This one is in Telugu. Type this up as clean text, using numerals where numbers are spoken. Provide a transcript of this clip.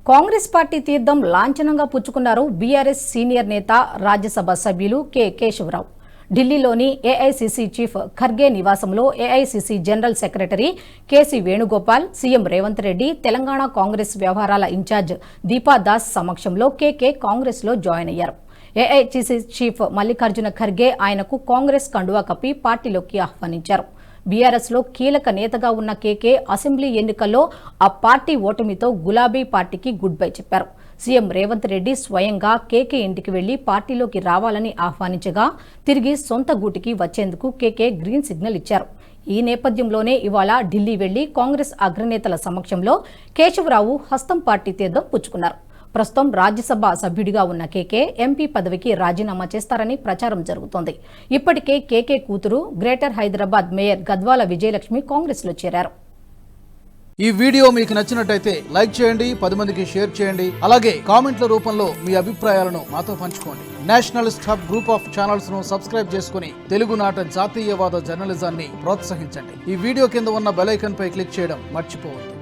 కాంగ్రెస్ పార్టీ తీర్థం లాంఛనంగా పుచ్చుకున్నారు బీఆర్ఎస్ సీనియర్ నేత రాజ్యసభ సభ్యులు కె కేశవరావు. ఢిల్లీలోని ఏఐసీసీ చీఫ్ ఖర్గే నివాసంలో AICC general secretary KC Venugopal, CM Revanth Reddy, Telangana Congress వ్యవహారాల ఇన్ఛార్జ్ దీపాదాస్ సమక్షంలో కేకే కాంగ్రెస్లో జాయిన్ అయ్యారు. ఏఐసీసీ చీఫ్ మల్లికార్జున ఖర్గే ఆయనకు కాంగ్రెస్ కండువా కప్పి పార్టీలోకి ఆహ్వానించారు. బీఆర్ఎస్లో కీలక నేతగా ఉన్న కేకే అసెంబ్లీ ఎన్నికల్లో ఆ పార్టీ ఓటమితో గులాబీ పార్టీకి గుడ్ బై చెప్పారు. సీఎం రేవంత్ రెడ్డి స్వయంగా కేకే ఇంటికి వెళ్లి పార్టీలోకి రావాలని ఆహ్వానించగా తిరిగి సొంత గూటికి వచ్చేందుకు కేకే గ్రీన్ సిగ్నల్ ఇచ్చారు. ఈ నేపథ్యంలోనే ఇవాళ ఢిల్లీ వెళ్లి కాంగ్రెస్ అగ్రనేతల సమక్షంలో కేశవరావు హస్తం పార్టీ తీర్థం పుచ్చుకున్నారు. ప్రస్తుతం రాజ్యసభ సభ్యుడిగా ఉన్న కేకే ఎంపీ పదవికి రాజీనామా చేస్తారని ప్రచారం జరుగుతోంది. ఇప్పటికే కేకే కూతురు గ్రేటర్ హైదరాబాద్ మేయర్ గద్వాల విజయలక్ష్మి కాంగ్రెస్లో చేరారు. ఈ వీడియో మీకు నచ్చినట్టయితే లైక్ చేయండి, 10 మందికి షేర్ చేయండి. అలాగే కామెంట్ల రూపంలో మీ అభిప్రాయాలను మాతో పంచుకోండి. Nationalist hub group of channels ను సబ్స్క్రైబ్ చేసుకుని తెలుగునాట జాతీయవాద జర్నలిజాన్ని ప్రోత్సహించండి. ఈ వీడియో కింద ఉన్న బెల్ ఐకాన్ పై క్లిక్ చేయడం మర్చిపోవద్దు.